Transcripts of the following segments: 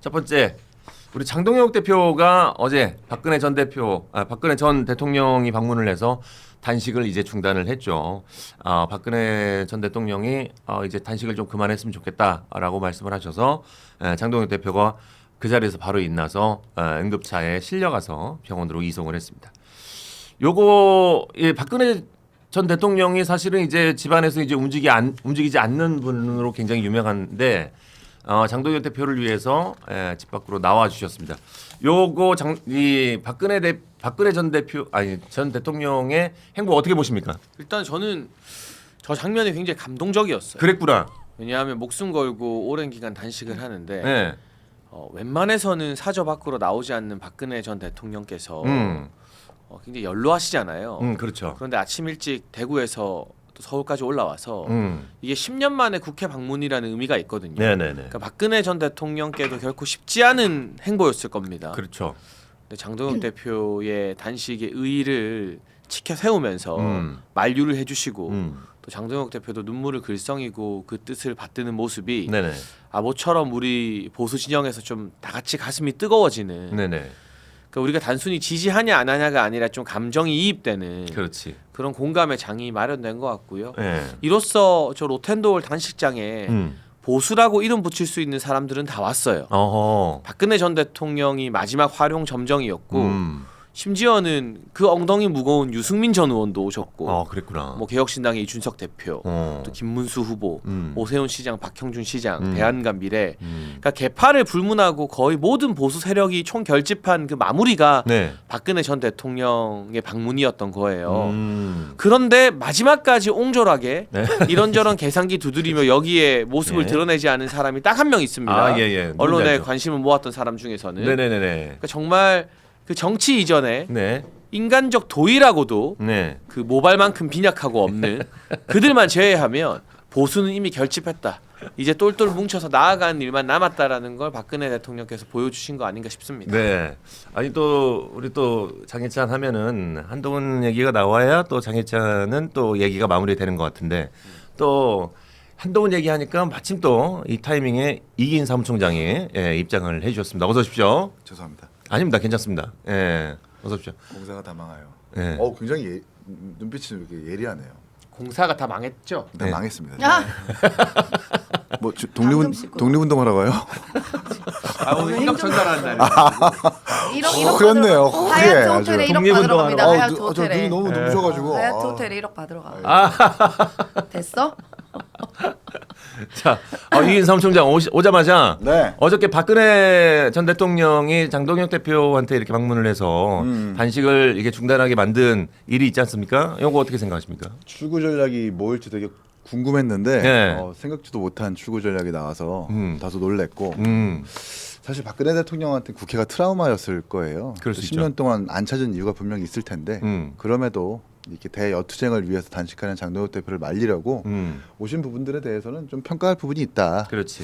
첫 번째 우리 장동혁 대표가 어제 박근혜 전 대통령이 방문을 해서 단식을 이제 중단을 했죠. 박근혜 전 대통령이 이제 단식을 좀 그만했으면 좋겠다라고 말씀을 하셔서 장동혁 대표가 그 자리에서 바로 일어나서 응급차에 실려가서 병원으로 이송을 했습니다. 요거 박근혜 전 대통령이 사실은 이제 집안에서 이제 움직이지 않는 분으로 굉장히 유명한데 장동혁 대표를 위해서 집 밖으로 나와 주셨습니다. 요거 박근혜 전 대통령의 행보 어떻게 보십니까? 일단 저는 저 장면이 굉장히 감동적이었어요. 그랬구나. 왜냐하면 목숨 걸고 오랜 기간 단식을 하는데 네. 웬만해서는 사저 밖으로 나오지 않는 박근혜 전 대통령께서 굉장히 연로하시잖아요. 그렇죠. 그런데 아침 일찍 대구에서 또 서울까지 올라와서 이게 10년 만에 국회 방문이라는 의미가 있거든요. 네네네. 그러니까 박근혜 전 대통령께도 결코 쉽지 않은 행보였을 겁니다. 그렇죠. 근데 장동혁 대표의 단식의 의의를 지켜 세우면서 만류를 해주시고 또 장동혁 대표도 눈물을 글썽이고 그 뜻을 받드는 모습이 네네. 모처럼 우리 보수 진영에서 좀 다 같이 가슴이 뜨거워지는. 네네. 그러니까 우리가 단순히 지지하냐 안 하냐가 아니라 좀 감정이 이입되는 그렇지. 그런 공감의 장이 마련된 것 같고요. 네. 이로써 저 로텐도홀 단식장에 보수라고 이름 붙일 수 있는 사람들은 다 왔어요. 어허. 박근혜 전 대통령이 마지막 활용 점정이었고 심지어는 그 엉덩이 무거운 유승민 전 의원도 오셨고 그랬구나. 뭐 개혁신당의 이준석 대표 또 김문수 후보 오세훈 시장 박형준 시장 대한감 미래 그러니까 개파를 불문하고 거의 모든 보수 세력이 총 결집한 그 마무리가 네. 박근혜 전 대통령의 방문이었던 거예요. 그런데 마지막까지 옹졸하게 네. 이런저런 계산기 두드리며 여기에 모습을 네. 드러내지 않은 사람이 딱 한 명 있습니다. 예. 언론에 관심을 모았던 사람 중에서는 네네네. 그러니까 정말 그 정치 이전에 네. 인간적 도의라고도 네. 그 모발만큼 빈약하고 없는 그들만 제외하면 보수는 이미 결집했다. 이제 똘똘 뭉쳐서 나아가는 일만 남았다라는 걸 박근혜 대통령께서 보여주신 거 아닌가 싶습니다. 네. 아니 또 우리 또 장해찬 하면은 한동훈 얘기가 나와야 또 장해찬은 또 얘기가 마무리되는 것 같은데 또 한동훈 얘기하니까 마침 또 이 타이밍에 이기인 사무총장이 입장을 해주셨습니다. 어서 오십시오. 죄송합니다. 아닙니다. 괜찮습니다. 어서 오십시오. 공사가 다 망해요. 네. 굉장히 눈빛이 이렇게 예리하네요. 공사가 다 망했죠? 다 네. 망했습니다. 아! 뭐 방금 씻고. 독립운동하러 가요? 오늘 행적 전달하는 날. 그렇네요. 하얏트 그게 호텔에 아주. 1억 받으러 갑니다. 하얏트 저 호텔에. 눈이 너무 눈부셔가지고. 하얏트 호텔에 1억 받으러 가. 됐어? 자, 이기인 사무총장 오자마자 네. 어저께 박근혜 전 대통령이 장동혁 대표한테 이렇게 방문을 해서 단식을 이게 중단하게 만든 일이 있지 않습니까? 이거 어떻게 생각하십니까? 출구 전략이 뭐일지 되게 궁금했는데 네. 생각지도 못한 출구 전략이 나와서 다소 놀랬고 음. 사실 박근혜 대통령한테 국회가 트라우마였을 거예요. 그럴 수 10년 있죠. 동안 안 찾은 이유가 분명히 있을 텐데 그럼에도 이렇게 대여투쟁을 위해서 단식하는 장동혁 대표를 말리려고 오신 부분들에 대해서는 좀 평가할 부분이 있다. 그렇지.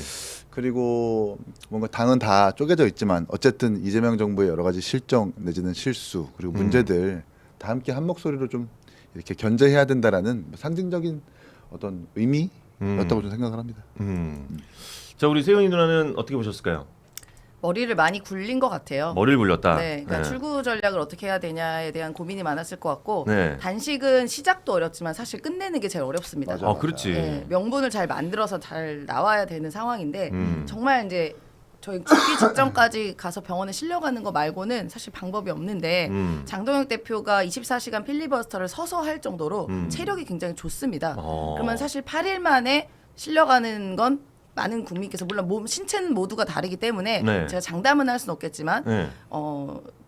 그리고 뭔가 당은 다 쪼개져 있지만 어쨌든 이재명 정부의 여러 가지 실정 내지는 실수 그리고 문제들 다 함께 한 목소리로 좀 이렇게 견제해야 된다라는 상징적인 어떤 의미였다고 저는 생각을 합니다. 자, 우리 세윤이 누나는 어떻게 보셨을까요? 머리를 많이 굴린 것 같아요. 머리를 굴렸다. 네, 그러니까 출구 전략을 어떻게 해야 되냐에 대한 고민이 많았을 것 같고 네. 단식은 시작도 어렵지만 사실 끝내는 게 제일 어렵습니다. 맞아. 그렇지. 네, 명분을 잘 만들어서 잘 나와야 되는 상황인데 정말 이제 저희 죽기 직전까지 가서 병원에 실려가는 거 말고는 사실 방법이 없는데 장동혁 대표가 24시간 필리버스터를 서서 할 정도로 체력이 굉장히 좋습니다. 그러면 사실 8일 만에 실려가는 건 많은 국민께서 물론 몸 신체는 모두가 다르기 때문에 네. 제가 장담은 할 수는 없겠지만 네.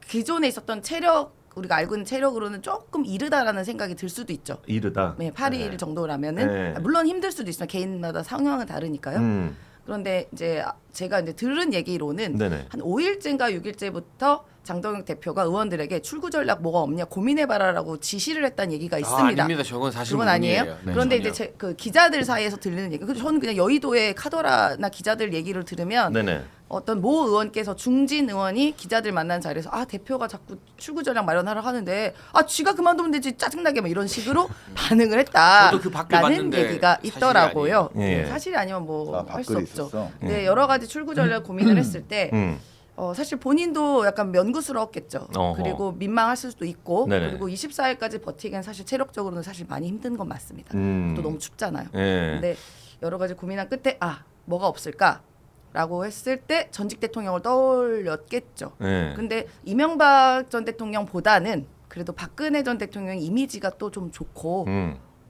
기존에 있었던 체력 우리가 알고 있는 체력으로는 조금 이르다라는 생각이 들 수도 있죠. 이르다. 네, 8일 정도라면은 네. 물론 힘들 수도 있지만 개인마다 상황은 다르니까요. 그런데 이제 제가 이제 들은 얘기로는 네네. 한 5일째인가 6일째부터 장동혁 대표가 의원들에게 출구 전략 뭐가 없냐 고민해봐라라고 지시를 했다는 얘기가 있습니다. 아닙니다. 저건 사실 그건 아니에요. 무근이에요. 네, 그런데 전혀. 이제 그 기자들 사이에서 들리는 얘기. 저는 그냥 여의도의 카더라나 기자들 얘기를 들으면 네네. 어떤 모 의원께서 중진 의원이 기자들 만난 자리에서 대표가 자꾸 출구 전략 마련하라 하는데 쥐가 그만두면 되지 짜증나게 막 이런 식으로 반응을 저도 그 밖을 했다라는 봤는데 얘기가 사실이 있더라고요. 아니에요. 예. 사실이 아니면 뭐 할 수 밖글이 없죠. 있었어? 근데 여러 가지 출구 전략 고민을 했을 때 사실 본인도 약간 면구스러웠겠죠. 어허. 그리고 민망했을 수도 있고 네네. 그리고 24일까지 버티기엔 사실 체력적으로는 사실 많이 힘든 건 맞습니다. 또 너무 춥잖아요. 예. 근데 여러 가지 고민한 끝에 뭐가 없을까라고 했을 때 전직 대통령을 떠올렸겠죠. 예. 근데 이명박 전 대통령보다는 그래도 박근혜 전 대통령 이미지가 또 좀 좋고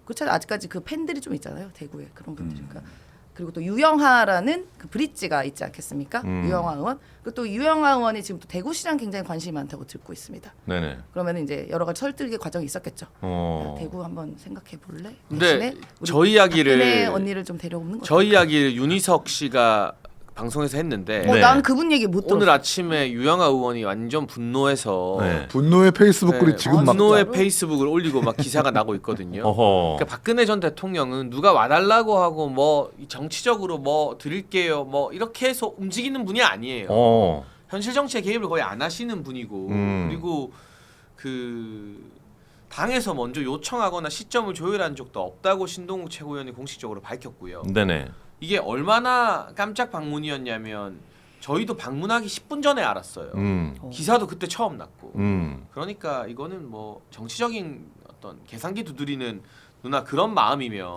그렇잖아요. 아직까지 그 팬들이 좀 있잖아요. 대구에 그런 분들이. 그러니까 그리고 또 유영하라는 그 브릿지가 있지 않겠습니까? 유영하 의원. 그리고 또 유영하 의원이 지금 또 대구시장 굉장히 관심이 많다고 듣고 있습니다. 네네. 그러면 이제 여러 가지 설득의 과정이 있었겠죠. 어. 대구 한번 생각해 볼래? 근데 우리 저 이야기를 박근혜 언니를 좀 데려오는 거죠. 저 이야기를 윤희석 씨가 방송에서 했는데 네. 난 그분 얘기 못 들었어. 오늘 아침에 유영하 의원이 완전 분노해서 네. 분노의 페이스북 글이 지금 막 분노의 진짜로? 페이스북을 올리고 막 기사가 나고 있거든요. 어허. 그러니까 박근혜 전 대통령은 누가 와달라고 하고 뭐 정치적으로 뭐 드릴게요 뭐 이렇게 해서 움직이는 분이 아니에요. 현실 정치에 개입을 거의 안 하시는 분이고 그리고 그 당에서 먼저 요청하거나 시점을 조율한 적도 없다고 신동욱 최고위원이 공식적으로 밝혔고요. 네네. 이게 얼마나 깜짝 방문이었냐면 저희도 방문하기 10분 전에 알았어요. 기사도 그때 처음 났고. 그러니까 이거는 뭐 정치적인 어떤 계산기 두드리는 누나 그런 마음이면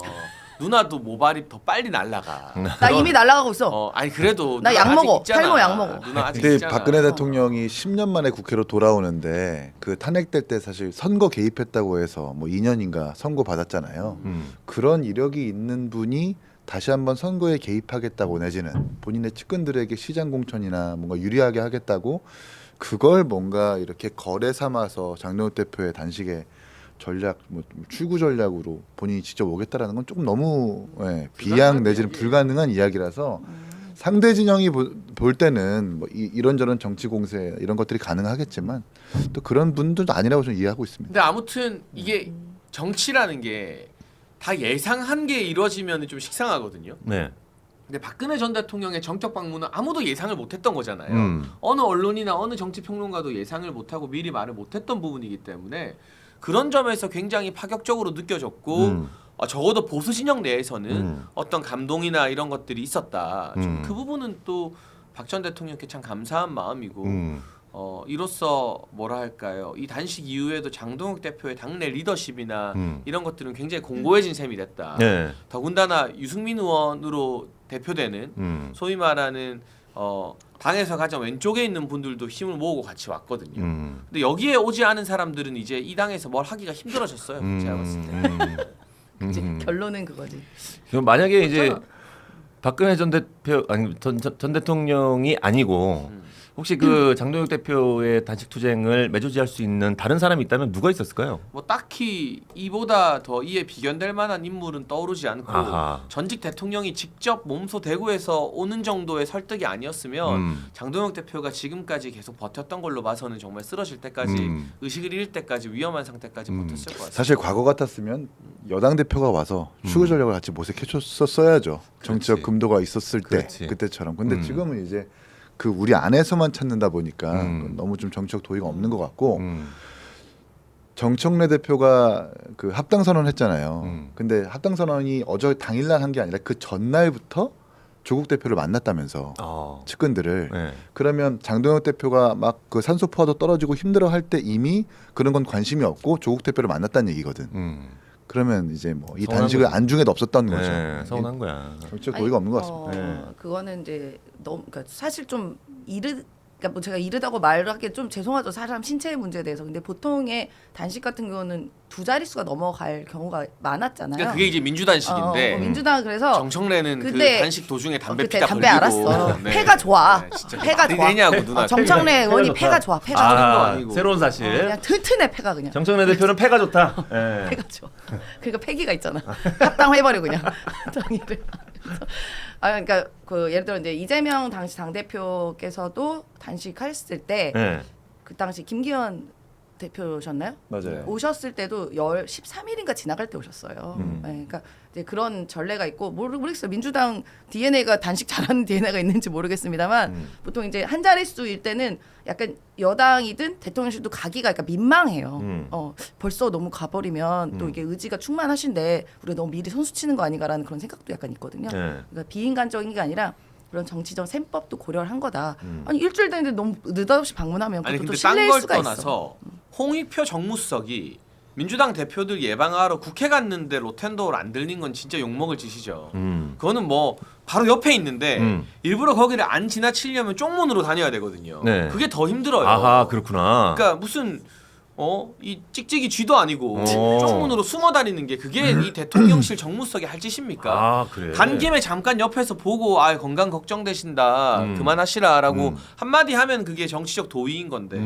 누나도 모발이 더 빨리 날라가. 나 이미 날아가고 있어. 아니 그래도 나 누나 약 아직 먹어. 있잖아. 탈모 약 먹어. 누나 아직 근데 있잖아. 박근혜 대통령이 10년 만에 국회로 돌아오는데 그 탄핵될 때 사실 선거 개입했다고 해서 뭐 2년인가 선고 받았잖아요. 그런 이력이 있는 분이 다시 한번 선거에 개입하겠다고 내지는 본인의 측근들에게 시장 공천이나 뭔가 유리하게 하겠다고 그걸 뭔가 이렇게 거래 삼아서 장동혁 대표의 단식의 전략, 뭐 출구 전략으로 본인이 직접 오겠다라는 건 조금 너무 비양 내지는 불가능한 이야기라서 상대 진영이 볼 때는 뭐 이런저런 정치 공세 이런 것들이 가능하겠지만 또 그런 분들도 아니라고 저는 이해하고 있습니다. 근데 아무튼 이게 정치라는 게 다 예상한 게 이루어지면 좀 식상하거든요. 네. 근데 박근혜 전 대통령의 정격 방문은 아무도 예상을 못했던 거잖아요. 어느 언론이나 어느 정치 평론가도 예상을 못하고 미리 말을 못했던 부분이기 때문에 그런 점에서 굉장히 파격적으로 느껴졌고 적어도 보수 진영 내에서는 어떤 감동이나 이런 것들이 있었다. 좀 그 부분은 또 박 전 대통령께 참 감사한 마음이고 이로써 뭐라 할까요? 이 단식 이후에도 장동혁 대표의 당내 리더십이나 이런 것들은 굉장히 공고해진 셈이 됐다. 네. 더군다나 유승민 의원으로 대표되는 소위 말하는 당에서 가장 왼쪽에 있는 분들도 힘을 모으고 같이 왔거든요. 근데 여기에 오지 않은 사람들은 이제 이 당에서 뭘 하기가 힘들어졌어요. 제가 봤을 때. 이제 결론은 그거지. 그럼 만약에 이제 박근혜 전 대표 아니 전 대통령이 아니고 혹시 그 장동혁 대표의 단식 투쟁을 매조지할 수 있는 다른 사람이 있다면 누가 있었을까요? 뭐 딱히 이보다 더 이에 비견될 만한 인물은 떠오르지 않고 아하. 전직 대통령이 직접 몸소 대구에서 오는 정도의 설득이 아니었으면 장동혁 대표가 지금까지 계속 버텼던 걸로 봐서는 정말 쓰러질 때까지 의식을 잃을 때까지 위험한 상태까지 버텼을 것 같아요. 사실 과거 같았으면 여당 대표가 와서 출구 전략을 같이 모색해줬었어야죠. 정치적 금도가 있었을 때 그렇지. 그때처럼. 근데 지금은 이제 그 우리 안에서만 찾는다 보니까 너무 좀 정치적 도의가 없는 것 같고 정청래 대표가 그 합당 선언했잖아요. 근데 합당 선언이 어제 당일날 한 게 아니라 그 전날부터 조국 대표를 만났다면서 측근들을. 네. 그러면 장동혁 대표가 막 그 산소 포화도 떨어지고 힘들어할 때 이미 그런 건 관심이 없고 조국 대표를 만났다는 얘기거든. 그러면 이제 뭐 이 서운한 단식을 거지. 안중에 없었던 거죠. 네, 서운한 거야. 정치적 도의가 없는 것 같습니다. 네. 그거는 이제 너무 그러니까 사실 좀 그러니까 뭐 제가 이르다고 말하기 좀 죄송하죠. 사람 신체의 문제에 대해서. 근데 보통의 단식 같은 경우는 두 자릿수가 넘어갈 경우가 많았잖아요. 그러니까 그게 이제 민주단식인데 민주당 그래서 정청래는 그 근데 단식 도중에 담배 그때 피다 담배 걸리고 알았어. 네. 폐가 좋아. 네, 진짜 폐가 말이 좋아. 되냐고 누나. 정청래 의원이 폐가 좋아. 폐가 좋아. 거 아니고. 새로운 사실. 그냥 튼튼해 폐가 그냥. 정청래 대표는 패가 좋다. 네. 폐가 좋아. 그러니까 폐기가 있잖아. 합당해버려 그냥 정의를. 그러니까 그 예를 들어 이제 이재명 당시 당 대표께서도 단식했을 때 그 네. 당시 김기현 대표셨나요? 맞아요. 오셨을 때도 13일인가 지나갈 때 오셨어요. 네, 그러니까 이제 그런 전례가 있고 모르겠어요. 민주당 DNA가 단식 잘하는 DNA가 있는지 모르겠습니다만 보통 이제 한 자릿수일 때는 약간 여당이든 대통령실도 가기가 약간 민망해요. 벌써 너무 가버리면 또 이게 의지가 충만하신데 우리가 너무 미리 선수 치는 거 아닌가라는 그런 생각도 약간 있거든요. 네. 그러니까 비인간적인 게 아니라 그런 정치적 셈법도 고려를 한 거다. 아니 일주일 됐는데 너무 느닷없이 방문하면 아니 그것도 근데 또 딴 실례일 걸 수가 있어. 떠나서 홍익표 정무수석이 민주당 대표들 예방하러 국회 갔는데 로텐도어를 안 들린 건 진짜 욕먹을 짓이죠. 그거는 뭐 바로 옆에 있는데 일부러 거기를 안 지나치려면 쪽문으로 다녀야 되거든요. 네. 그게 더 힘들어요. 아하 그렇구나. 그러니까 무슨 이 찍찍이 쥐도 아니고 어. 쪽문으로 숨어 다니는 게 그게 이 대통령실 정무수석이 할 짓입니까? 아 그래. 간 김에 잠깐 옆에서 보고 아 건강 걱정되신다 그만하시라라고 한마디 하면 그게 정치적 도의인 건데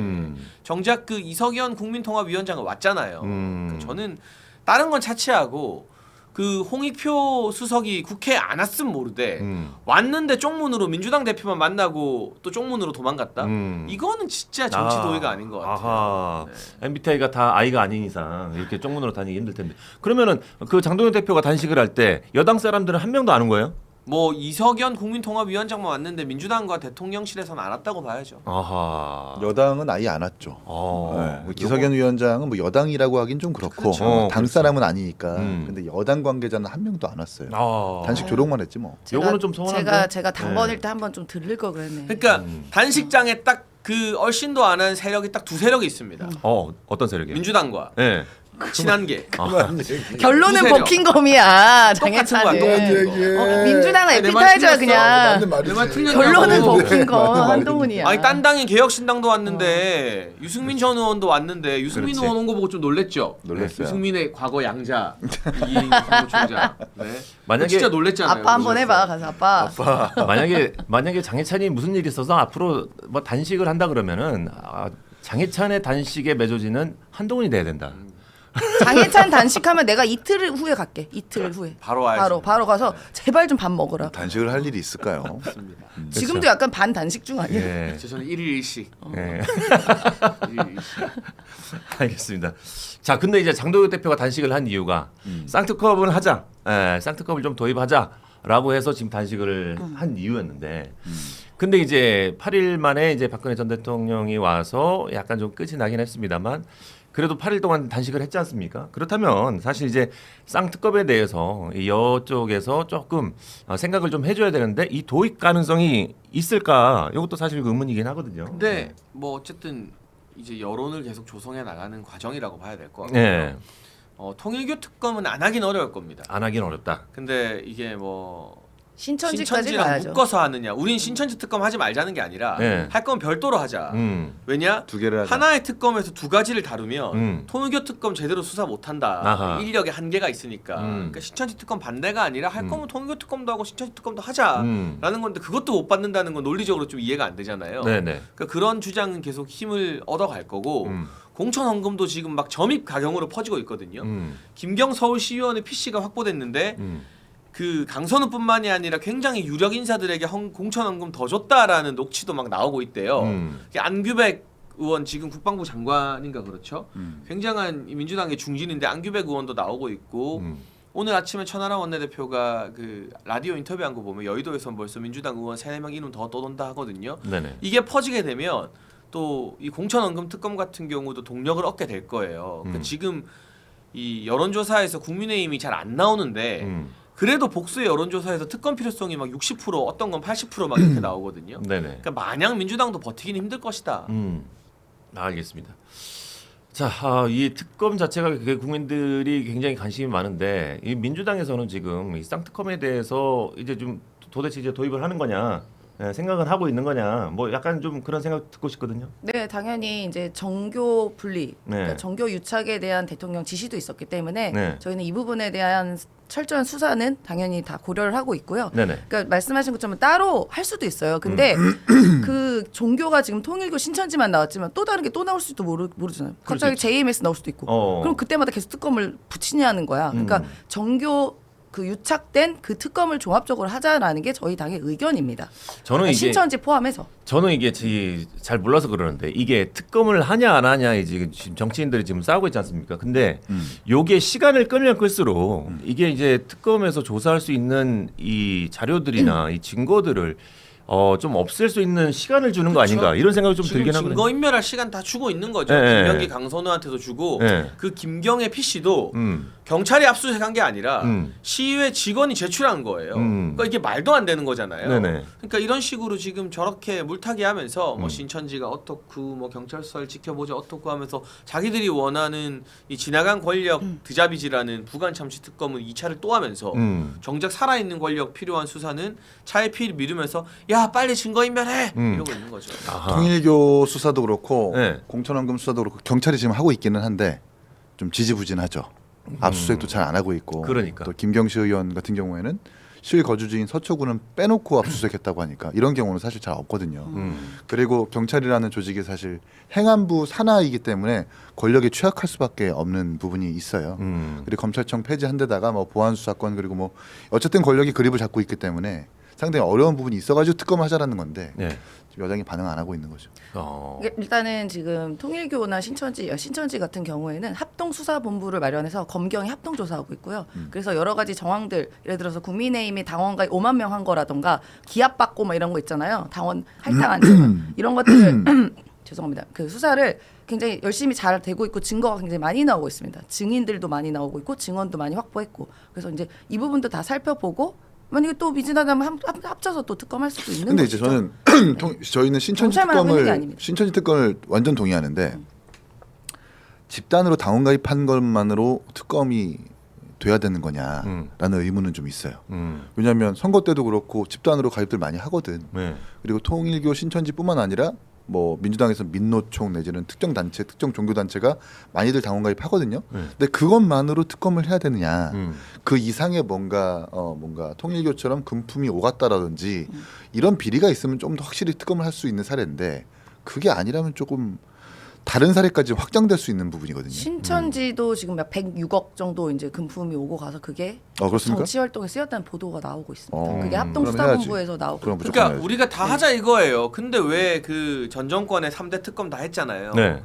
정작 그 이석연 국민통합위원장은 왔잖아요. 그러니까 저는 다른 건 차치하고 그 홍익표 수석이 국회에 안 왔으면 모르되 왔는데 쪽문으로 민주당 대표만 만나고 또 쪽문으로 도망갔다? 이거는 진짜 정치 도의가 아닌 것 같아요. 아하. MBTI가 다 I가 아닌 이상 이렇게 쪽문으로 다니기 힘들 텐데. 그러면은 그 장동현 대표가 단식을 할 때 여당 사람들은 한 명도 안 온 거예요? 뭐 이석연 국민통합위원장만 왔는데 민주당과 대통령실에서는 안 왔다고 봐야죠. 아하. 여당은 아예 안 왔죠. 어. 네. 기석연 위원장은 뭐 여당이라고 하긴 좀 그렇고 그렇죠. 당 그렇죠. 사람은 아니니까. 근데 여당 관계자는 한 명도 안 왔어요. 아. 단식 조롱만 했지 뭐. 요거는 좀 서운한데? 제가 당번일 때 한번 좀 들릴 걸 그랬네. 그러니까 단식장에 딱 그 얼씬도 안 한 세력이 딱 두 세력이 있습니다. 어떤 세력이요? 민주당과 네. 친한 게. 결론은 두 세력. 버킹검이야. 똑같은 장애찬은. 민주당은 아니, 내말 에피타이저야 그냥. 내말 틀렸냐고. 결론은 버킹검 한동훈이야. 아니 딴 당인 개혁신당도 왔는데 유승민 전 의원도 왔는데 유승민 그렇지. 의원 온 거 보고 좀 놀랬죠. 놀랐어요. 유승민의 과거 양자 이인희 사무총장. 네. 만약에- 진짜 놀랬잖아요. 아빠 한번 해봐 가서 아빠. 만약에 장해찬이 무슨 일이 있어서 앞으로 뭐 단식을 한다 그러면은 장해찬의 단식에 맺어지는 한동훈이 돼야 된다. 장해찬 단식하면 내가 이틀 후에 갈게. 이틀 후에. 바로 와야지. 바로 가서 제발 좀 밥 먹어라. 단식을 할 일이 있을까요? 맞습니다. 지금도 약간 반 단식 중 아니야? 예. 저는 1일 1식. 예. 1일 1식. 알겠습니다. 자, 근데 이제 장동혁 대표가 단식을 한 이유가 쌍특컵을 하자, 쌍특컵을 좀 도입하자라고 해서 지금 단식을 한 이유였는데, 근데 이제 8일 만에 이제 박근혜 전 대통령이 와서 약간 좀 끝이 나긴 했습니다만, 그래도 8일 동안 단식을 했지 않습니까? 그렇다면 사실 이제 쌍특검에 대해서 이쪽에서 조금 생각을 좀 해줘야 되는데 이 도입 가능성이 있을까? 이것도 사실 의문이긴 하거든요. 근데 뭐 어쨌든 이제 여론을 계속 조성해 나가는 과정이라고 봐야 될 것 같고요. 예, 통일교 특검은 안 하긴 어려울 겁니다. 안 하긴 어렵다. 근데 이게 뭐 신천지까지 신천지랑 가야죠. 묶어서 하느냐? 우린 신천지 특검 하지 말자는 게 아니라 네. 할 거면 별도로 하자. 왜냐? 두 개를 하자. 하나의 특검에서 두 가지를 다루면 통일교 특검 제대로 수사 못한다. 아하. 인력의 한계가 있으니까. 그러니까 신천지 특검 반대가 아니라 할 거면 통일교 특검도 하고 신천지 특검도 하자라는 건데 그것도 못 받는다는 건 논리적으로 좀 이해가 안 되잖아요. 네네. 그러니까 그런 주장은 계속 힘을 얻어갈 거고 공천 헌금도 지금 막 점입 가경으로 퍼지고 있거든요. 김경 서울시의원의 PC가 확보됐는데 그 강선우뿐만이 아니라 굉장히 유력 인사들에게 공천 헌금 더 줬다라는 녹취도 막 나오고 있대요. 안규백 의원 지금 국방부 장관인가 그렇죠? 굉장한 민주당의 중진인데 안규백 의원도 나오고 있고 오늘 아침에 천하람 원내대표가 그 라디오 인터뷰한 거 보면 여의도에서 벌써 민주당 의원 3-4명 이름 더 떠돈다 하거든요. 네네. 이게 퍼지게 되면 또 이 공천헌금 특검 같은 경우도 동력을 얻게 될 거예요. 그러니까 지금 이 여론조사에서 국민의힘이 잘 안 나오는데 그래도 복수의 여론조사에서 특검 필요성이 막 60% 어떤 건 80% 막 이렇게 나오거든요. 네네. 그러니까 마냥 민주당도 버티기는 힘들 것이다. 알겠습니다. 자, 이 특검 자체가 국민들이 굉장히 관심이 많은데 이 민주당에서는 지금 이 쌍특검에 대해서 이제 좀 도대체 이제 도입을 하는 거냐 생각은 하고 있는 거냐 뭐 약간 좀 그런 생각 듣고 싶거든요. 네, 당연히 이제 정교 분리, 네. 그러니까 정교 유착에 대한 대통령 지시도 있었기 때문에 네. 저희는 이 부분에 대한 철저한 수사는 당연히 다 고려를 하고 있고요. 네네. 그러니까 말씀하신 것처럼 따로 할 수도 있어요. 근데 그 종교가 지금 통일교 신천지만 나왔지만 또 다른 게 또 나올 수도 모르잖아요. 갑자기 JMS 나올 수도 있고. 그럼 그때마다 계속 특검을 붙이냐는 거야. 그러니까 정교 그 유착된 그 특검을 종합적으로 하자라는 게 저희 당의 의견입니다. 저는 이게 신천지 포함해서. 저는 이게 잘 몰라서 그러는데 이게 특검을 하냐 안 하냐 이제 지금 정치인들이 지금 싸우고 있지 않습니까? 근데 요게 시간을 끌면 끌수록 이게 이제 특검에서 조사할 수 있는 이 자료들이나 이 증거들을 좀 없앨 수 있는 시간을 주는 거 그렇죠. 아닌가 이런 생각이 좀 지금 들긴 하거든요. 증거인멸할 시간 다 주고 있는 거죠. 네. 김병기 강선우한테도 주고 네. 그 김경의 PC도 음. 경찰이 압수수색한 게 아니라 음. 시의회 직원이 제출한 거예요. 그러니까 이게 말도 안 되는 거잖아요. 네네. 그러니까 이런 식으로 지금 저렇게 물타기 하면서 뭐 음. 신천지가 어떻고 뭐 경찰서를 지켜보자 어떻고 하면서 자기들이 원하는 이 지나간 권력 드자비지라는 부관 참시 특검은 2차를 또 하면서 정작 살아있는 권력 필요한 수사는 차에 피를 미루면서 야 빨리 증거인멸해 이러고 있는 거죠. 아하. 통일교 수사도 그렇고 네. 공천원금 수사도 그렇고 경찰이 지금 하고 있기는 한데 좀 지지부진하죠. 압수수색도 잘 안 하고 있고. 그러니까. 또 김경시 의원 같은 경우에는 실 거주지인 서초구는 빼놓고 압수수색했다고 하니까 이런 경우는 사실 잘 없거든요. 그리고 경찰이라는 조직이 사실 행안부 산하이기 때문에 권력에 취약할 수밖에 없는 부분이 있어요. 그리고 검찰청 폐지한 데다가 뭐 보안 수사권 그리고 뭐 어쨌든 권력이 그립을 잡고 있기 때문에 상당히 어려운 부분이 있어가지고 특검을 하자라는 건데 네. 지금 여당이 반응 안 하고 있는 거죠. 일단은 지금 통일교나 신천지 같은 경우에는 합동수사본부를 마련해서 검경이 합동조사하고 있고요. 그래서 여러 가지 정황들 예를 들어서 국민의힘이 당원가 5만 명 한 거라던가 기합받고 뭐 이런 거 있잖아요. 당원 할당한 이런 것들을 죄송합니다. 그 수사를 굉장히 열심히 잘 되고 있고 증거가 굉장히 많이 나오고 있습니다. 증인들도 많이 나오고 있고 증언도 많이 확보했고 그래서 이제 이 부분도 다 살펴보고 만약에 또 미진하다면 합쳐서 또 특검할 수도 있는 근데 거죠. 이제 저는 저희는 경찰만 하는 게 아닙니다. 신천지 특검을 완전 동의하는데 집단으로 당원 가입한 것만으로 특검이 돼야 되는 거냐라는 의문은 좀 있어요. 왜냐하면 선거 때도 그렇고 집단으로 가입들 많이 하거든. 네. 그리고 통일교 신천지뿐만 아니라 뭐 민주당에서 민노총 내지는 특정 단체, 특정 종교 단체가 많이들 당원 가입하거든요. 근데 그것만으로 특검을 해야 되느냐? 그 이상의 뭔가 통일교처럼 금품이 오갔다라든지 이런 비리가 있으면 좀 더 확실히 특검을 할 수 있는 사례인데 그게 아니라면 조금 다른 사례까지 확장될 수 있는 부분이거든요. 신천지도 지금 약 106억 정도 이제 금품이 오고 가서 그게 그렇습니까? 정치 활동에 쓰였다는 보도가 나오고 있습니다. 그게 그럼 합동수사본부에서 나오고 그럼 무조건 그러니까 해야지. 우리가 다 하자 이거예요. 근데 왜 그 전 정권의 3대 특검 다 했잖아요. 네.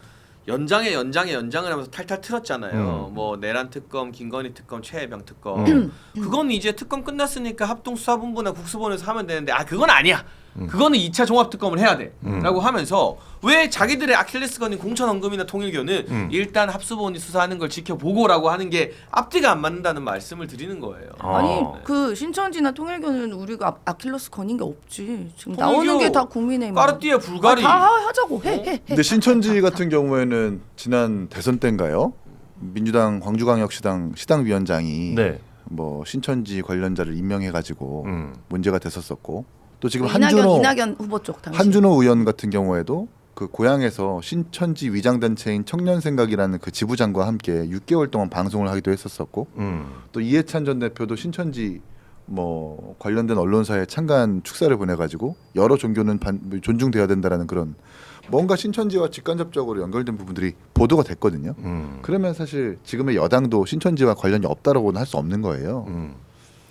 연장을 하면서 탈탈 틀었잖아요. 뭐 내란 특검, 김건희 특검, 최혜병 특검. 그건 이제 특검 끝났으니까 합동수사본부나 국수본에서 하면 되는데 그건 아니야. 그거는 2차 종합특검을 해야 돼 라고 하면서 왜 자기들의 아킬레스건인 공천원금이나 통일교는 일단 합수본이 수사하는 걸 지켜보고라고 하는 게 앞뒤가 안 맞는다는 말씀을 드리는 거예요. 아니 그 신천지나 통일교는 우리가 아킬레스 건인 게 없지. 지금 통일교, 나오는 게 다 국민의힘. 까르띠에 불가리. 다 하자고 해. 근데 신천지 같은 경우에는 지난 대선 때인가요? 민주당 광주광역시당 시당위원장이 네. 뭐 신천지 관련자를 임명해가지고 문제가 됐었었고 또 지금 이낙연 후보 쪽 당시. 한준호 의원 같은 경우에도 그 고향에서 신천지 위장단체인 청년생각이라는 그 지부장과 함께 6개월 동안 방송을 하기도 했었었고 또 이해찬 전 대표도 신천지 뭐 관련된 언론사에 참관 축사를 보내가지고 여러 종교는 존중돼야 된다라는 그런 뭔가 신천지와 직간접적으로 연결된 부분들이 보도가 됐거든요. 그러면 사실 지금의 여당도 신천지와 관련이 없다라고는 할 수 없는 거예요.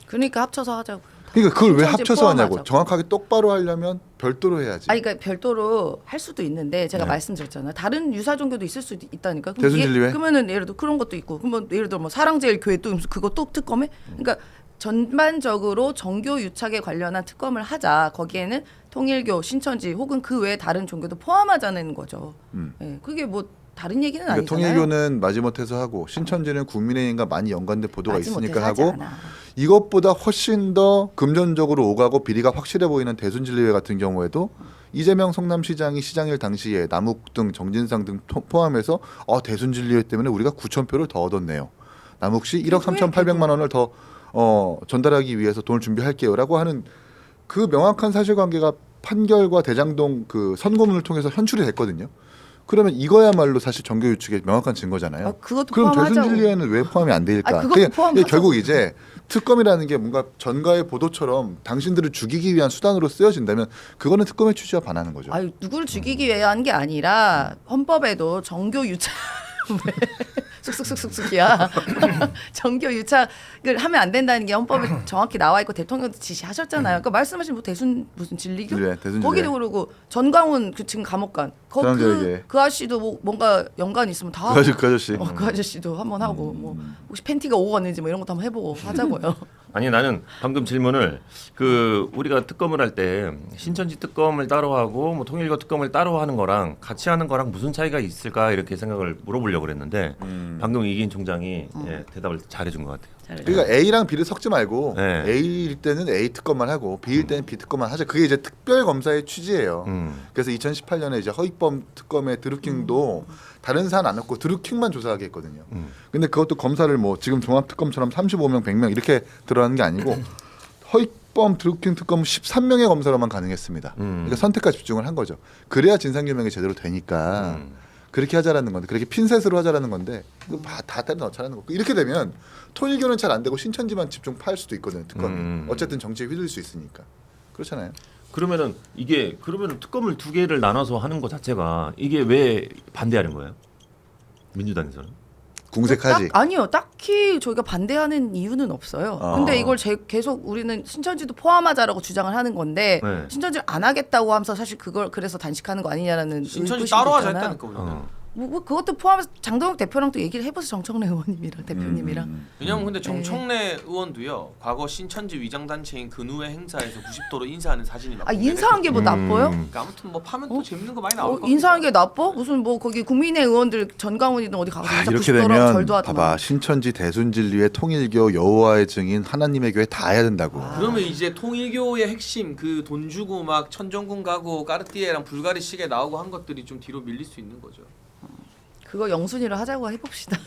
그러니까 합쳐서 하자고. 그러니까 그걸 왜 신천지 합쳐서 하냐고. 포함하자고. 정확하게 똑바로 하려면 별도로 해야지. 아니 그러니까 별도로 할 수도 있는데 제가 네. 말씀드렸잖아요. 다른 유사 종교도 있을 수 있다니까. 그럼 대순진리회? 그러면은 예를 들어 그런 것도 있고. 그러면 예를 들어 뭐 사랑제일 교회 또 그거 또 특검해? 그러니까 전반적으로 정교 유착에 관련한 특검을 하자. 거기에는 통일교, 신천지 혹은 그 외에 다른 종교도 포함하자는 거죠. 예, 그게 뭐 다른 얘기는 그러니까 아니잖아요. 통일교는 마지못해서 하고 신천지는 국민의힘과 많이 연관된 보도가 있으니까 하지 하고 않아. 이것보다 훨씬 더 금전적으로 오가고 비리가 확실해 보이는 대순진리회 같은 경우에도 이재명 성남시장이 시장일 당시에 남욱 등 정진상 등 포함해서 대순진리회 때문에 우리가 9,000표를 더 얻었네요. 남욱시 1억 3,800만 원을 더 전달하기 위해서 돈을 준비할게요라고 하는 그 명확한 사실관계가 판결과 대장동 그 선고문을 통해서 현출이 됐거든요. 그러면 이거야말로 사실 정교 유축의 명확한 증거잖아요. 그것도 그럼 포함하자고. 대순진리회는 왜 포함이 안 될까? 그것도 포함하자고. 결국 이제 특검이라는 게 뭔가 전가의 보도처럼 당신들을 죽이기 위한 수단으로 쓰여진다면 그거는 특검의 취지와 반하는 거죠. 누구를 죽이기 위해 한 게 아니라 헌법에도 정교 유착 쑥쑥쑥쑥쑥이야. 정교 유착을 하면 안 된다는 게 헌법에 정확히 나와 있고 대통령도 지시하셨잖아요. 그러니까 말씀하신 뭐 대순 무슨 진리교? 네, 대순 거기도 진리. 그러고 전광훈 그 지금 감옥 간. 전환자에게. 그 아저씨도 뭐 뭔가 연관 있으면 다 그 하고. 아저씨. 그 아저씨도 한번 하고 뭐 혹시 팬티가 오갔는지 뭐 이런 것도 한번 해보고 하자고요. 아니 나는 방금 질문을 그 우리가 특검을 할 때 신천지 특검을 따로 하고 뭐 통일교 특검을 따로 하는 거랑 같이 하는 거랑 무슨 차이가 있을까 이렇게 생각을 물어보려고 그랬는데 방금 이기인 총장이 예, 대답을 잘해준 것 같아요. 그러니까 A랑 B를 섞지 말고 네. A일 때는 A 특검만 하고 B일 때는 B 특검만 하자. 그게 이제 특별 검사의 취지예요. 그래서 2018년에 이제 허익범 특검의 드루킹도 다른 사안 안 넣고 드루킹만 조사하게 했거든요. 근데 그것도 검사를 뭐 지금 종합 특검처럼 35명, 100명 이렇게 들어가는 게 아니고 허익범 드루킹 특검 13명의 검사로만 가능했습니다. 그러니까 선택과 집중을 한 거죠. 그래야 진상규명이 제대로 되니까 그렇게 하자라는 건데 그렇게 핀셋으로 하자라는 건데 다 때려 넣자라는 거. 이렇게 되면 통일교는 잘 안 되고 신천지만 집중 파할 수도 있거든요. 특검이. 어쨌든 정치에 휘둘릴 수 있으니까. 그렇잖아요. 그러면은 이게 그러면 특검을 두 개를 나눠서 하는 것 자체가 이게 왜 반대하는 거예요? 민주당에서는? 궁색하지. 아니요, 딱히 저희가 반대하는 이유는 없어요. 근데 이걸 계속 우리는 신천지도 포함하자라고 주장을 하는 건데 네. 신천지를 안 하겠다고 하면서 사실 그걸 그래서 단식하는 거 아니냐라는 신천지 의구심이 따로 하자 있잖아요. 했다니까 우리는. 뭐 그것도 포함해서 장동혁 대표랑 또 얘기를 해보세요. 정청래 의원님이랑 대표님이랑. 왜냐면 근데 정청래 의원도요. 과거 신천지 위장단체인 근우회 행사에서 90도로 인사하는 사진이 막 인사한 게 뭐 나빠요? 그러니까 아무튼 뭐 파면 또 재밌는 거 많이 나올 겁니다. 인사한 게 나빠? 무슨 뭐 거기 국민의 의원들 전광훈이든 어디 가서 인사 이렇게 90도로 되면 절도 하더만. 봐봐 신천지 대순진리회 통일교 여호와의 증인 하나님의 교회 다 해야 된다고. 그러면 이제 통일교의 핵심 그 돈 주고 막 천정군 가고 까르띠에랑 불가리 시계 나오고 한 것들이 좀 뒤로 밀릴 수 있는 거죠. 그거 영순이를 하자고 해봅시다.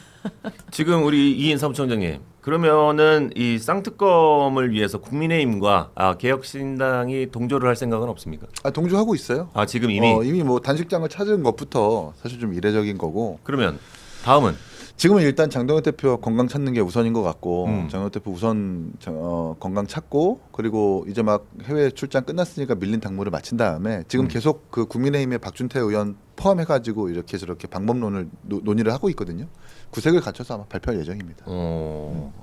지금 우리 이인 사무총장님 그러면은 이 쌍특검을 위해서 국민의힘과 개혁신당이 동조를 할 생각은 없습니까? 동조하고 있어요. 지금 이미 이미 뭐 단식장을 찾은 것부터 사실 좀 이례적인 거고. 그러면 다음은 지금은 일단 장동혁 대표 건강 찾는 게 우선인 것 같고 장동혁 대표 우선 건강 찾고 그리고 이제 막 해외 출장 끝났으니까 밀린 당무를 마친 다음에 지금 계속 그 국민의힘의 박준태 의원 포함해가지고 이렇게 저렇게 방법론을 논의를 하고 있거든요. 구색을 갖춰서 아마 발표할 예정입니다.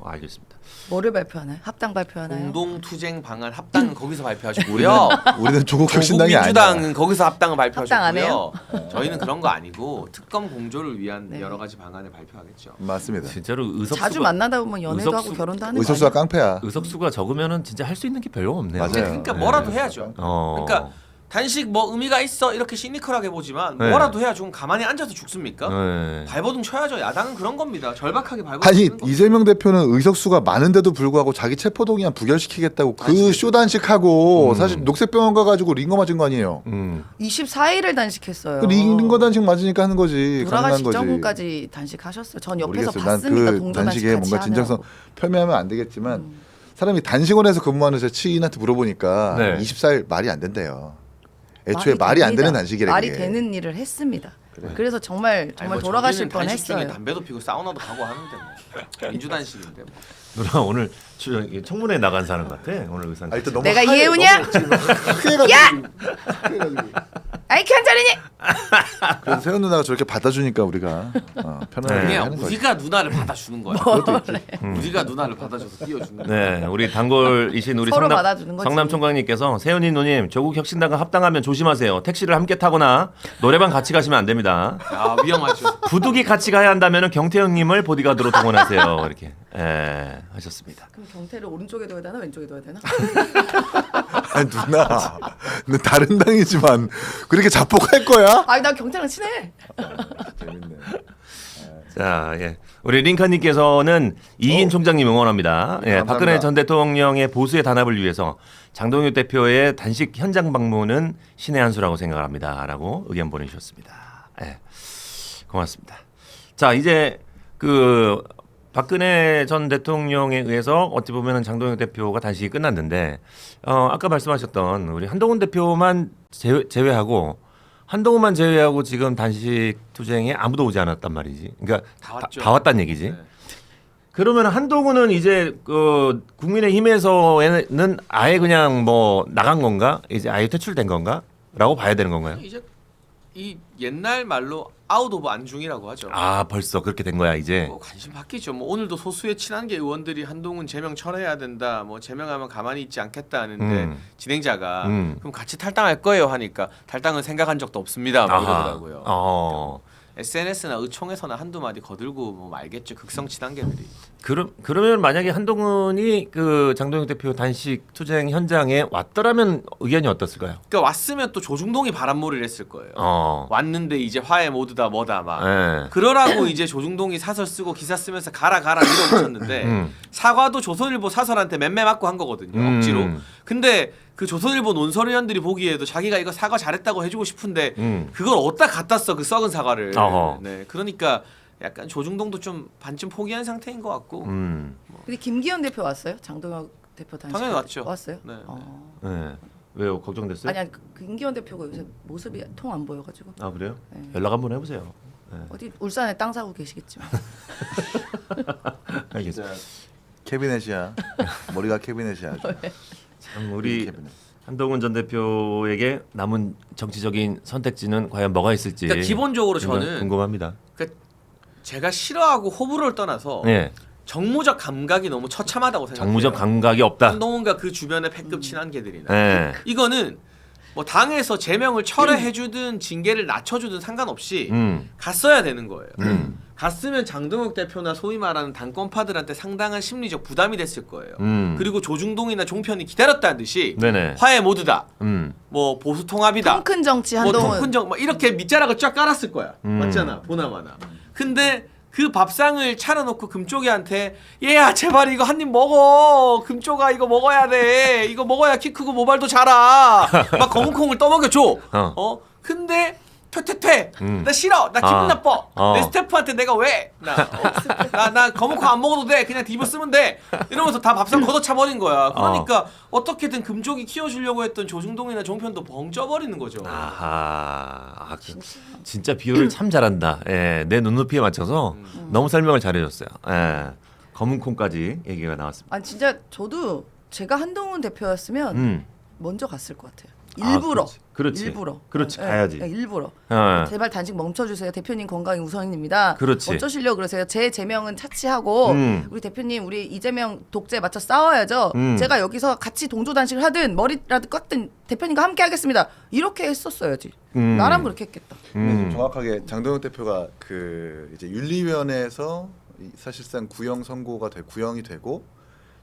알겠습니다. 뭐를 발표하나요? 합당 발표하나요? 공동투쟁 방안 합당은 거기서 발표하셨고요. 우리는 조국 혁신당이 아니야. 민주당은 거기서 합당을 합당 안 발표하셨고요. 저희는 그런 거 아니고 특검 공조를 위한 여러 가지 방안을 발표하겠죠. 맞습니다. 진짜로 의석수가 자주 만나다 보면 연애도 하고 결혼도 하는 거 의석수가 아니에요? 깡패야. 의석수가 적으면은 진짜 할 수 있는 게 별로 없네요. 맞아요. 그러니까 뭐라도 해야죠. 그러니까 단식 뭐 의미가 있어 이렇게 시니컬하게 보지만 네. 뭐라도 해야 좀 가만히 앉아서 죽습니까? 네. 발버둥 쳐야죠. 야당은 그런 겁니다. 절박하게 발버둥 아니 치는 겁니다. 이재명 대표는 의석수가 많은데도 불구하고 자기 체포동의안 부결시키겠다고 그 맞습니다. 쇼단식하고 사실 녹색병원 가가지고 링거 맞은 거 아니에요. 24일을 단식했어요. 그 링거 단식 맞으니까 하는 거지. 돌아가시 가능한 거지. 직전까지 단식하셨어요. 전 옆에서 모르겠어요. 봤습니다. 난그 동조 단식에 단식 뭔가 같이 진정성 하느라고. 폄훼하면 안 되겠지만 사람이 단식원에서 근무하는 제 치인한테 물어보니까 네. 24일 말이 안 된대요. 애초에 말이 안 되는 단식이래. 말이 그게. 되는 일을 했습니다. 그래서 정말 아니, 뭐 돌아가실 저기는 단식 중에 뻔했어요. 담배도 피고 사우나도 가고 하는데 뭐 민주단식인데 뭐. 누나 오늘 청문회 나간 사람 같아. 오늘 의상. 일단 너무 내가 하얘, 이해우냐? 너무 지금 흐해가지고. 아이키 한 자리니? 그래서 세연 누나가 저렇게 받아주니까 우리가 편안하게 네. 그냥 하는 거지. 우리가 누나를 받아주는 거야. 우리가 누나를 받아줘서 띄워주는 거야. 네, 우리 단골이신 우리 서로 받아주는 거지. 성남 총장님께서 세훈이 누님 조국 혁신당과 합당하면 조심하세요. 택시를 함께 타거나 노래방 같이 가시면 안 됩니다. 아 위험하죠. 부득이 같이 가야 한다면 경태형님을 보디가드로 동원하세요. 이렇게 하셨습니다. 그럼 경태를 오른쪽에 둬야 되나 왼쪽에 둬야 되나? 아니 누나, 너 다른 당이지만 그렇게 자폭할 거야? 아니 나 경태랑 친해. 재밌네. 자, 예. 우리 링컨님께서는 이인 총장님 응원합니다. 예, 감사합니다. 박근혜 전 대통령의 보수의 단합을 위해서 장동혁 대표의 단식 현장 방문은 신의 한 수라고 생각합니다라고 의견 보내주셨습니다. 예, 고맙습니다. 자, 이제 그 박근혜 전 대통령에 의해서 어찌 보면은 장동혁 대표가 단식이 끝났는데 아까 말씀하셨던 우리 한동훈 대표만 제외하고 한동훈만 제외하고 지금 단식 투쟁에 아무도 오지 않았단 말이지. 그러니까 다 왔죠. 다 왔단 얘기지. 네. 그러면 한동훈은 이제 그 국민의힘에서는 아예 그냥 뭐 나간 건가? 이제 아예 퇴출된 건가?라고 봐야 되는 건가요? 이 옛날 말로 아웃 오브 안중이라고 하죠. 아 벌써 그렇게 된 거야 이제. 뭐 관심 바뀌죠. 뭐 오늘도 소수의 친한계 의원들이 한동훈 제명 철회해야 된다. 뭐 제명하면 가만히 있지 않겠다 하는데 진행자가 그럼 같이 탈당할 거예요 하니까 탈당은 생각한 적도 없습니다. 뭐 이러더라고요. SNS나 의총에서나 한두 마디 거들고 뭐 말겠죠. 극성 친한계들이. 그러면 만약에 한동훈이 그 장동혁 대표 단식 투쟁 현장에 왔더라면 의견이 어떻을까요? 그러니까 왔으면 또 조중동이 바람몰이를 했을 거예요. 왔는데 이제 화해 모드다 뭐다 막 네. 그러라고 이제 조중동이 사설 쓰고 기사 쓰면서 가라 밀어붙였는데 사과도 조선일보 사설한테 맴매 맞고 한 거거든요. 억지로. 근데 그 조선일보 논설위원들이 보기에도 자기가 이거 사과 잘했다고 해주고 싶은데 그걸 어디다 갖다 써 그 썩은 사과를. 네, 그러니까 약간 조중동도 좀 반쯤 포기한 상태인 것 같고. 근데 김기현 대표 왔어요? 장동혁 대표 단식 당연히 왔죠. 왔어요? 네. 네. 왜요? 걱정됐어요? 아니 김기현 대표가 요새 모습이 통 안 보여가지고. 아 그래요? 네. 연락 한번 해보세요. 네. 어디 울산에 땅 사고 계시겠지만. 알겠습니다. 캐비넷이야. 머리가 캐비넷이야. 참 우리 캐비넷. 한동훈 전 대표에게 남은 정치적인 선택지는 과연 뭐가 있을지. 그러니까 기본적으로 저는 궁금합니다. 그러니까 제가 싫어하고 호불호를 떠나서 네. 정무적 감각이 너무 처참하다고 생각해요. 정무적 감각이 없다. 한동훈과 그 주변의 패급 친한계들이나 네. 이거는 뭐 당에서 제명을 철회해주든 징계를 낮춰주든 상관없이 갔어야 되는 거예요. 갔으면 장동혁 대표나 소위 말하는 당권파들한테 상당한 심리적 부담이 됐을 거예요. 그리고 조중동이나 종편이 기다렸다는 듯이 네네. 화해 모드다. 뭐 보수 통합이다. 통 큰 정치 뭐 한동훈. 통큰 정, 뭐 이렇게 밑자락을 쫙 깔았을 거야. 맞잖아, 보나마나. 근데 그 밥상을 차려놓고 금쪽이한테 얘야 제발 이거 한 입 먹어. 금쪽아 이거 먹어야 돼. 이거 먹어야 키 크고 모발도 자라. 막 검은콩을 떠먹여줘. 근데 퇴퇴퇴. 나 싫어. 나 기분 나빠. 내 스태프한테 내가 왜? 나 검은콩 안 먹어도 돼. 그냥 뒤집어 쓰면 돼. 이러면서 다 밥상 걷어차버린 거야. 그러니까 어떻게든 금쪽이 키워주려고 했던 조중동이나 종편도 벙 쪄버리는 거죠. 아하. 진짜 비유를 참 잘한다. 예, 내 눈높이에 맞춰서 너무 설명을 잘해줬어요. 예. 검은콩까지 얘기가 나왔습니다. 아니 진짜 저도 제가 한동훈 대표였으면 먼저 갔을 것 같아요. 일부러. 그렇지. 일부러. 그렇지. 네, 가야지. 네, 일부러. 예. 제발 단식 멈춰주세요. 대표님 건강이 우선입니다. 그렇지. 어쩌시려고 그러세요? 제 제명은 차치하고 우리 대표님 우리 이재명 독재 맞춰 싸워야죠. 제가 여기서 같이 동조 단식을 하든 머리라도 깎든 대표님과 함께 하겠습니다. 이렇게 했었어야지. 나라면 그렇게 했겠다. 좀 정확하게 장동혁 대표가 그 이제 윤리위원회에서 사실상 구형 선고가 구형이 되고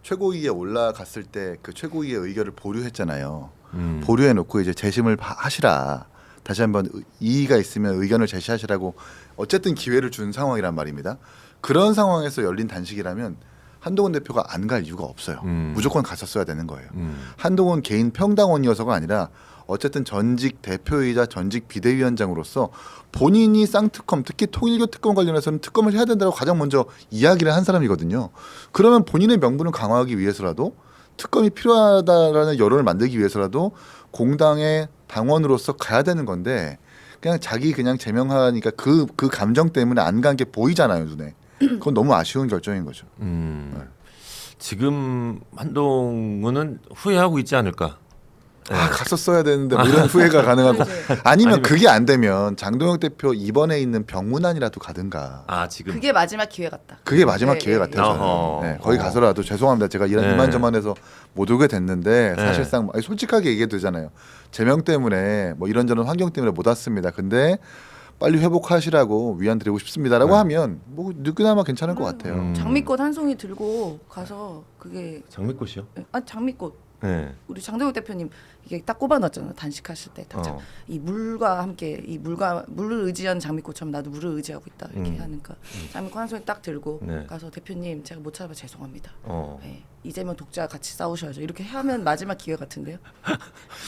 최고위에 올라갔을 때 그 최고위의 의결을 보류했잖아요. 보류해놓고 이제 재심을 하시라. 다시 한번 이의가 있으면 의견을 제시하시라고 어쨌든 기회를 준 상황이란 말입니다. 그런 상황에서 열린 단식이라면 한동훈 대표가 안 갈 이유가 없어요. 무조건 갔었어야 되는 거예요. 한동훈 개인 평당원이어서가 아니라 어쨌든 전직 대표이자 전직 비대위원장으로서 본인이 쌍특검 특히 통일교 특검 관련해서는 특검을 해야 된다고 가장 먼저 이야기를 한 사람이거든요. 그러면 본인의 명분을 강화하기 위해서라도 특검이 필요하다라는 여론을 만들기 위해서라도 공당의 당원으로서 가야 되는 건데 그냥 자기 그냥 제명하니까 그 감정 때문에 안 간 게 보이잖아요, 눈에. 그건 너무 아쉬운 결정인 거죠. 지금 한동훈은 후회하고 있지 않을까? 아 갔었어야 되는데 뭐 이런 후회가 가능하고 아니면 그게 안 되면 장동혁 대표 이번에 있는 병문안이라도 가든가. 아 지금 그게 마지막 기회 같다. 그게 마지막 네, 기회 네, 같아요. 저는. 어허. 네, 거기 가서라도 죄송합니다. 제가 이런 네. 이만저만해서 못 오게 됐는데 네. 사실상 아니, 솔직하게 얘기해도 되잖아요. 제명 때문에 뭐 이런저런 환경 때문에 못 왔습니다. 근데 빨리 회복하시라고 위안 드리고 싶습니다라고 하면 뭐 누구나마 괜찮을 것 같아요. 장미꽃 한 송이 들고 가서 그게 장미꽃이요? 장미꽃 네. 우리 장동혁 대표님 이게 딱 꼽아놨잖아요. 단식하실 때 딱 이 물과 함께 이 물을 의지한 장미꽃처럼 나도 물을 의지하고 있다 이렇게 하니까 장미꽃 한 송이 딱 들고 네. 가서 대표님 제가 못 찾아봐 죄송합니다. 어. 네, 이재명 독자와 같이 싸우셔야죠. 이렇게 하면 마지막 기회 같은데요.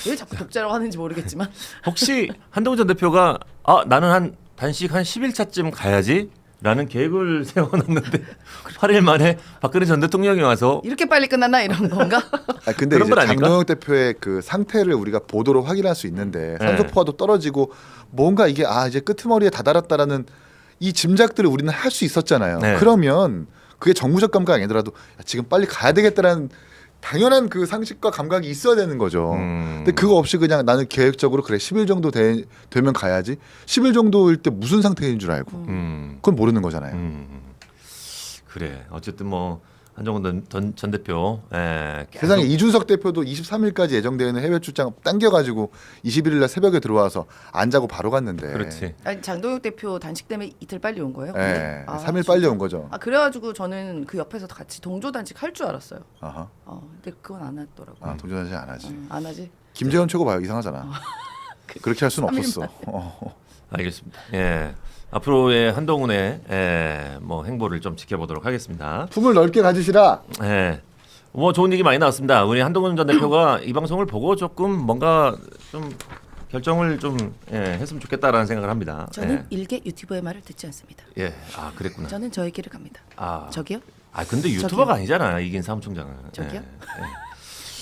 왜 자꾸 독자라고 하는지 모르겠지만 혹시 한동훈 전 대표가 나는 한 단식 한 10일차쯤 가야지 라는 계획을 세워놨는데 8일 만에 박근혜 전 대통령이 와서 이렇게 빨리 끝났나 이런 건가? 아 근데 그런 이제 건 아닐까? 장동혁 대표의 그 상태를 우리가 보도로 확인할 수 있는데 산소 네. 포화도 떨어지고 뭔가 이게 이제 끄트머리에 다다랐다라는 이 짐작들을 우리는 할 수 있었잖아요. 네. 그러면 그게 정무적 감각이 아니더라도 지금 빨리 가야 되겠다라는 당연한 그 상식과 감각이 있어야 되는 거죠. 근데 그거 없이 그냥 나는 계획적으로 그래 10일 정도 되면 가야지. 10일 정도일 때 무슨 상태인 줄 알고. 그건 모르는 거잖아요. 그래. 어쨌든 뭐 한동훈 전 대표 계속 세상에 이준석 대표도 23일까지 예정되어 있는 해외 출장 당겨가지고 21일 날 새벽에 들어와서 안 자고 바로 갔는데. 그렇지. 아니, 장동혁 대표 단식 때문에 이틀 빨리 온 거예요? 예, 아, 3일 빨리 온 거죠. 아 그래가지고 저는 그 옆에서 같이 동조 단식 할 줄 알았어요. 아하. 근데 그건 안 하더라고. 아, 동전단식 안 하지. 안 하지. 김재원 최고 봐요. 이상하잖아. 그렇게 할 수는 3일 없었어. 알겠습니다. 예. 앞으로의 한동훈의 뭐 행보를 좀 지켜보도록 하겠습니다. 품을 넓게 가지시라. 예. 뭐 좋은 얘기 많이 나왔습니다. 우리 한동훈 전 대표가 이 방송을 보고 조금 뭔가 좀 결정을 좀 했으면 좋겠다라는 생각을 합니다. 저는 일개 유튜버의 말을 듣지 않습니다. 예. 아 그랬구나. 저는 저의 길을 갑니다. 아 저기요? 아 근데 유튜버가 아니잖아 이긴 사무총장은. 저기요? 예.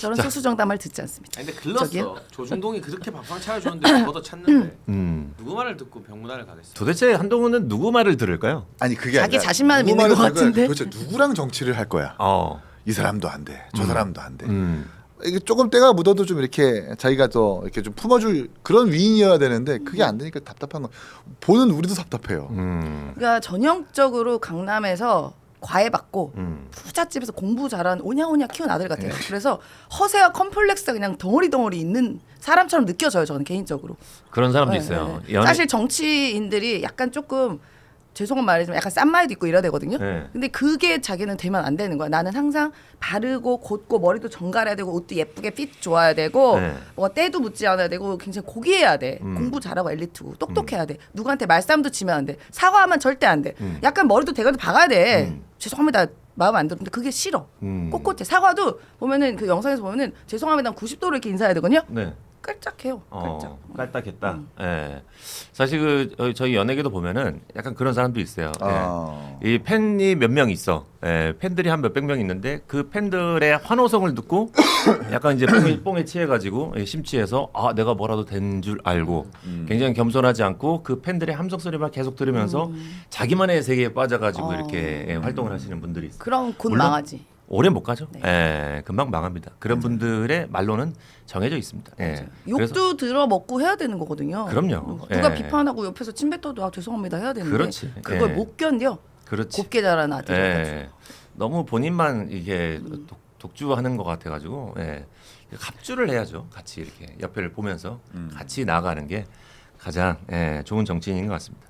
저는 소수정당말 듣지 않습니다. 아니, 근데 글렀어. 저기요? 조중동이 그렇게 방방 차려줬는데 저도 찾는데 음. 누구 말을 듣고 병문안을 가겠어? 도대체 한동훈은 누구 말을 들을까요? 아니 그게 자기 아니라 자신만을 누구 믿는 말을 것 할 거야. 같은데? 도대체 누구랑 정치를 할 거야? 이 사람도 안 돼. 저 사람도 안 돼. 이게 조금 때가 묻어도 좀 이렇게 자기가 더 이렇게 좀 품어줄 그런 위인이어야 되는데 그게 안 되니까 답답한 거. 보는 우리도 답답해요. 그러니까 전형적으로 강남에서 과외받고 부잣집에서 공부 잘한 오냐오냐 키운 아들 같아요. 그래서 허세와 컴플렉스가 그냥 덩어리 있는 사람처럼 느껴져요. 저는 개인적으로. 그런 사람도 네, 있어요. 네, 네. 사실 정치인들이 약간 조금 죄송한 말이지만 약간 싼 말도 있고 이래야 되거든요. 네. 근데 그게 자기는 되면 안 되는 거야. 나는 항상 바르고 곧고 머리도 정갈해야 되고 옷도 예쁘게 핏 좋아야 되고 네. 뭐 때도 묻지 않아야 되고 굉장히 고귀해야 돼. 공부 잘하고 엘리트고 똑똑해야 돼. 누구한테 말싸움도 치면 안 돼. 사과하면 절대 안 돼. 약간 머리도 대가리도 박아야 돼. 죄송합니다. 마음 안 들었는데 그게 싫어. 꼿꼿해. 사과도 보면은 그 영상에서 보면은 죄송합니다. 90도로 이렇게 인사해야 되거든요. 네. 깔짝해요. 깔짝. 깔딱했다. 예. 사실 그 저희 연예계도 보면은 약간 그런 사람도 있어요. 이 팬이 몇 명 있어. 팬들이 한 몇백 명 있는데 그 팬들의 환호성을 듣고 약간 이제 뽕에 취해가지고 심취해서 아 내가 뭐라도 된 줄 알고 굉장히 겸손하지 않고 그 팬들의 함성 소리만 계속 들으면서 자기만의 세계에 빠져가지고 이렇게 활동을 하시는 분들이 있어요. 그럼 곧 물론 망하지. 오래 못 가죠. 금방 망합니다. 그런 분들의 말로는 정해져 있습니다. 욕도 들어 먹고 해야 되는 거거든요. 그럼요. 누가 예. 비판하고 옆에서 침 뱉어도 죄송합니다 해야 되는데 그렇지. 그걸 예. 못 견뎌. 그렇지. 곱게 자란 아들이. 예. 너무 본인만 이게 독주하는 것 같아가지고 갑주를 해야죠. 같이 이렇게 옆에를 보면서 같이 나아가는 게 가장 좋은 정치인인 것 같습니다.